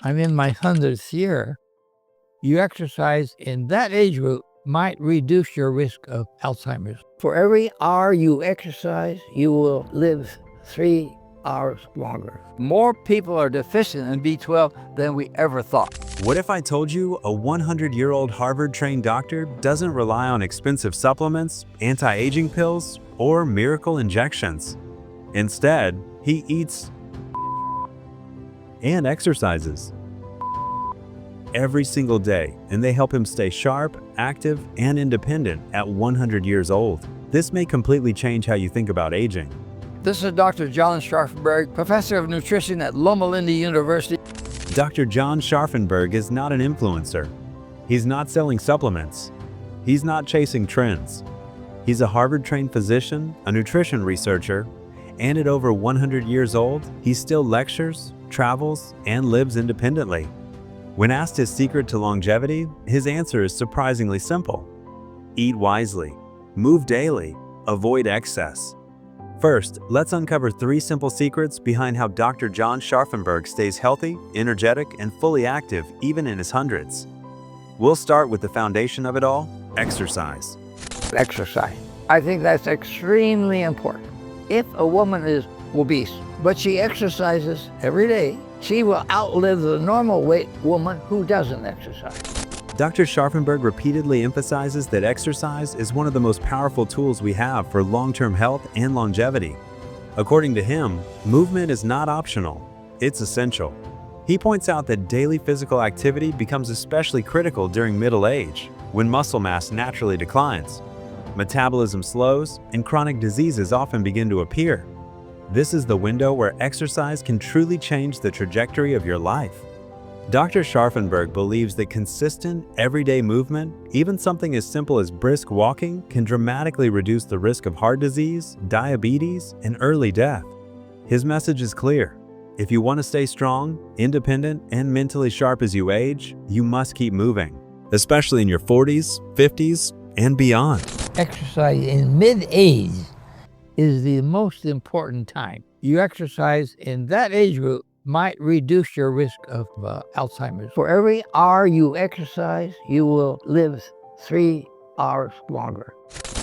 I'm in my 100th year. You exercise in that age group might reduce your risk of Alzheimer's. For every hour you exercise, you will live 3 hours longer. More people are deficient in B12 than we ever thought. What if I told you a 100-year-old Harvard-trained doctor doesn't rely on expensive supplements, anti-aging pills, or miracle injections? Instead, he eats and exercises every single day, and they help him stay sharp, active, and independent at 100 years old. This may completely change how you think about aging. This is Dr. John Scharffenberg, professor of nutrition at Loma Linda University. Dr. John Scharffenberg is not an influencer. He's not selling supplements. He's not chasing trends. He's a Harvard-trained physician, a nutrition researcher, and at over 100 years old, he still lectures, travels, and lives independently. When asked his secret to longevity, his answer is surprisingly simple. Eat wisely, move daily, avoid excess. First, let's uncover 3 simple secrets behind how Dr. John Scharffenberg stays healthy, energetic, and fully active even in his hundreds. We'll start with the foundation of it all, exercise. Exercise. I think that's extremely important. If a woman is obese, but she exercises every day, she will outlive the normal weight woman who doesn't exercise. Dr. Scharffenberg repeatedly emphasizes that exercise is one of the most powerful tools we have for long-term health and longevity. According to him, movement is not optional, it's essential. He points out that daily physical activity becomes especially critical during middle age, when muscle mass naturally declines. Metabolism slows, and chronic diseases often begin to appear. This is the window where exercise can truly change the trajectory of your life. Dr. Scharffenberg believes that consistent, everyday movement, even something as simple as brisk walking, can dramatically reduce the risk of heart disease, diabetes, and early death. His message is clear. If you want to stay strong, independent, and mentally sharp as you age, you must keep moving, especially in your 40s, 50s, and beyond. Exercise in mid-age is the most important time. You exercise in that age group might reduce your risk of Alzheimer's. For every hour you exercise, you will live 3 hours longer.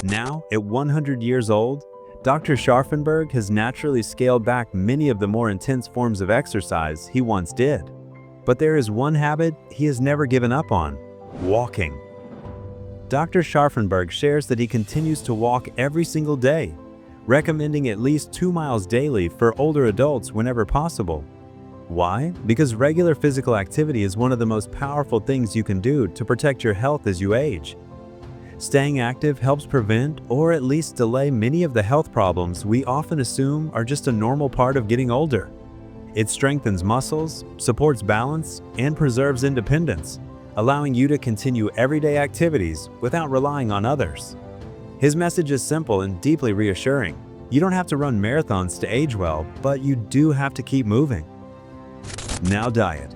Now, at 100 years old, Dr. Scharffenberg has naturally scaled back many of the more intense forms of exercise he once did. But there is one habit he has never given up on: walking. Dr. Scharffenberg shares that he continues to walk every single day, recommending at least 2 miles daily for older adults whenever possible. Why? Because regular physical activity is one of the most powerful things you can do to protect your health as you age. Staying active helps prevent or at least delay many of the health problems we often assume are just a normal part of getting older. It strengthens muscles, supports balance, and preserves independence, allowing you to continue everyday activities without relying on others. His message is simple and deeply reassuring. You don't have to run marathons to age well, but you do have to keep moving. Now, diet.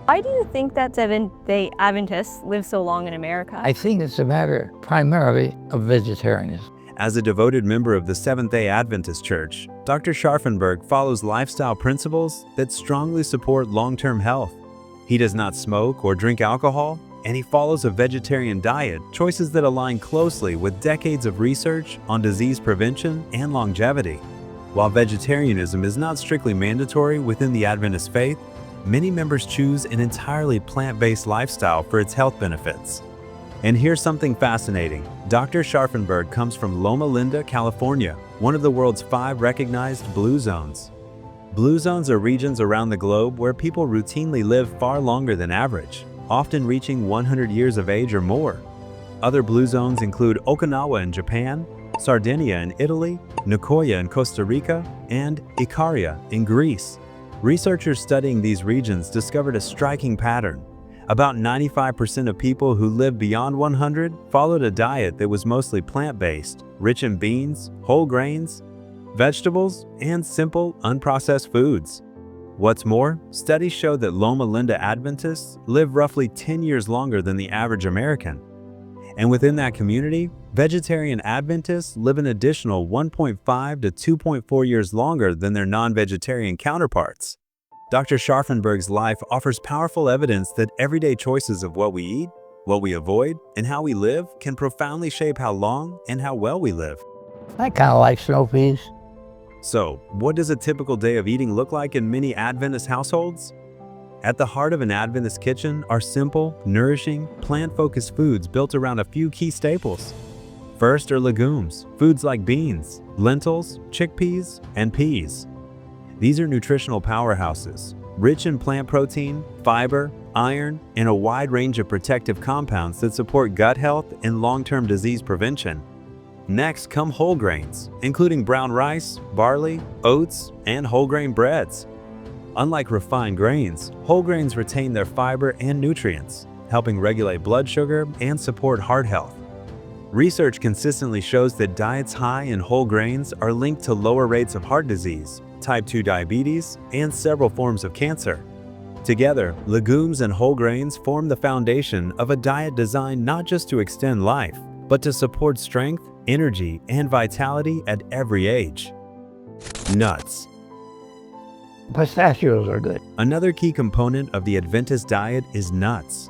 Why do you think that Seventh-day Adventists live so long in America? I think it's a matter primarily of vegetarianism. As a devoted member of the Seventh-day Adventist Church, Dr. Scharffenberg follows lifestyle principles that strongly support long-term health. He does not smoke or drink alcohol, and he follows a vegetarian diet, choices that align closely with decades of research on disease prevention and longevity. While vegetarianism is not strictly mandatory within the Adventist faith, many members choose an entirely plant-based lifestyle for its health benefits. And here's something fascinating. Dr. Scharffenberg comes from Loma Linda, California, one of the world's 5 recognized blue zones. Blue zones are regions around the globe where people routinely live far longer than average, often reaching 100 years of age or more. Other blue zones include Okinawa in Japan, Sardinia in Italy, Nicoya in Costa Rica, and Ikaria in Greece. Researchers studying these regions discovered a striking pattern. About 95% of people who lived beyond 100 followed a diet that was mostly plant-based, rich in beans, whole grains, vegetables, and simple, unprocessed foods. What's more, studies show that Loma Linda Adventists live roughly 10 years longer than the average American. And within that community, vegetarian Adventists live an additional 1.5 to 2.4 years longer than their non-vegetarian counterparts. Dr. Scharffenberg's life offers powerful evidence that everyday choices of what we eat, what we avoid, and how we live can profoundly shape how long and how well we live. I kind of like snow peas. So, what does a typical day of eating look like in many Adventist households? At the heart of an Adventist kitchen are simple, nourishing, plant-focused foods built around a few key staples. First are legumes, foods like beans, lentils, chickpeas, and peas. These are nutritional powerhouses, rich in plant protein, fiber, iron, and a wide range of protective compounds that support gut health and long-term disease prevention. Next come whole grains, including brown rice, barley, oats, and whole grain breads. Unlike refined grains, whole grains retain their fiber and nutrients, helping regulate blood sugar and support heart health. Research consistently shows that diets high in whole grains are linked to lower rates of heart disease, type 2 diabetes, and several forms of cancer. Together, legumes and whole grains form the foundation of a diet designed not just to extend life, but to support strength, energy, and vitality at every age. Nuts. Pistachios are good. Another key component of the Adventist diet is nuts.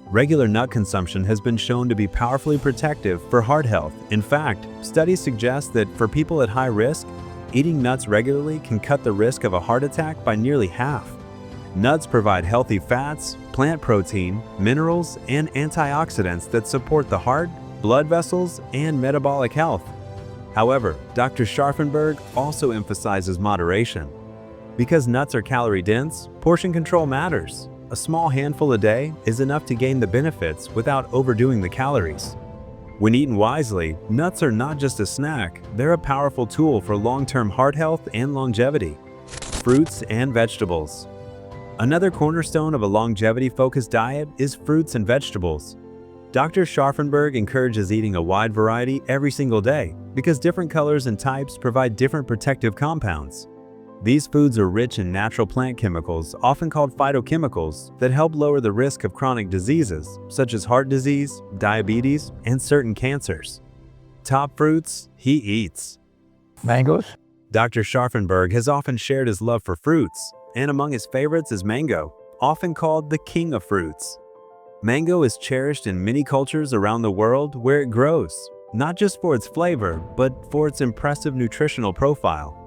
Regular nut consumption has been shown to be powerfully protective for heart health. In fact, studies suggest that for people at high risk, eating nuts regularly can cut the risk of a heart attack by nearly half. Nuts provide healthy fats, plant protein, minerals, and antioxidants that support the heart, blood vessels, and metabolic health. However, Dr. Scharffenberg also emphasizes moderation. Because nuts are calorie-dense, portion control matters. A small handful a day is enough to gain the benefits without overdoing the calories. When eaten wisely, nuts are not just a snack, they're a powerful tool for long-term heart health and longevity. Fruits and vegetables. Another cornerstone of a longevity-focused diet is fruits and vegetables. Dr. Scharffenberg encourages eating a wide variety every single day because different colors and types provide different protective compounds. These foods are rich in natural plant chemicals, often called phytochemicals, that help lower the risk of chronic diseases such as heart disease, diabetes, and certain cancers. Top fruits he eats. Mangoes. Dr. Scharffenberg has often shared his love for fruits, and among his favorites is mango, often called the king of fruits. Mango is cherished in many cultures around the world where it grows, not just for its flavor, but for its impressive nutritional profile.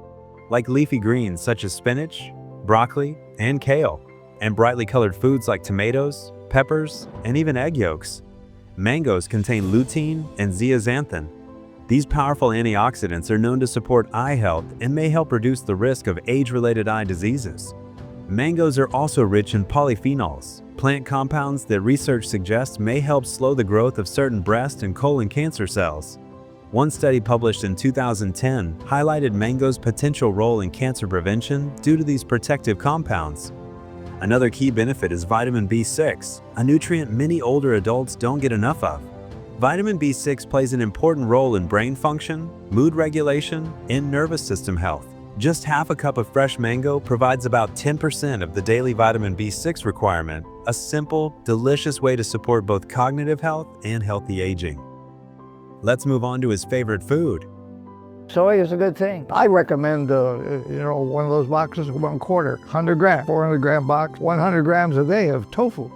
Like leafy greens such as spinach, broccoli, and kale, and brightly colored foods like tomatoes, peppers, and even egg yolks. Mangoes contain lutein and zeaxanthin. These powerful antioxidants are known to support eye health and may help reduce the risk of age-related eye diseases. Mangoes are also rich in polyphenols, plant compounds that research suggests may help slow the growth of certain breast and colon cancer cells. One study published in 2010 highlighted mango's potential role in cancer prevention due to these protective compounds. Another key benefit is vitamin B6, a nutrient many older adults don't get enough of. Vitamin B6 plays an important role in brain function, mood regulation, and nervous system health. Just half a cup of fresh mango provides about 10% of the daily vitamin B6 requirement, a simple, delicious way to support both cognitive health and healthy aging. Let's move on to his favorite food. Soy is a good thing. I recommend, one of those boxes, 1/4, 100 gram, 400 gram box, 100 grams a day of tofu.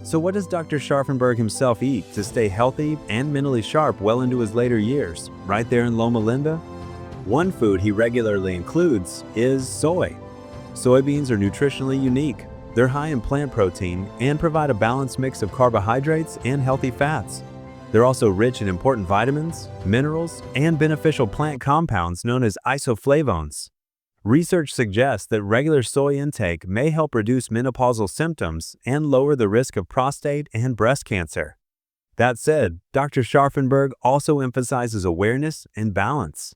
So what does Dr. Scharffenberg himself eat to stay healthy and mentally sharp well into his later years, right there in Loma Linda? One food he regularly includes is soy. Soybeans are nutritionally unique. They're high in plant protein and provide a balanced mix of carbohydrates and healthy fats. They're also rich in important vitamins, minerals, and beneficial plant compounds known as isoflavones. Research suggests that regular soy intake may help reduce menopausal symptoms and lower the risk of prostate and breast cancer. That said, Dr. Scharffenberg also emphasizes awareness and balance.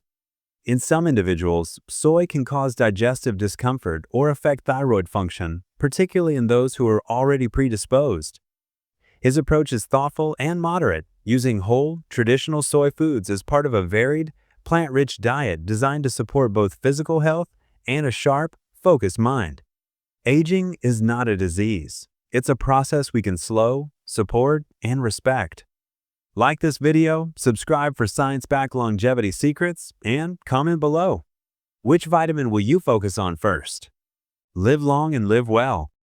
In some individuals, soy can cause digestive discomfort or affect thyroid function, particularly in those who are already predisposed. His approach is thoughtful and moderate, using whole, traditional soy foods as part of a varied, plant-rich diet designed to support both physical health and a sharp, focused mind. Aging is not a disease. It's a process we can slow, support, and respect. Like this video, subscribe for science-backed longevity secrets, and comment below. Which vitamin will you focus on first? Live long and live well.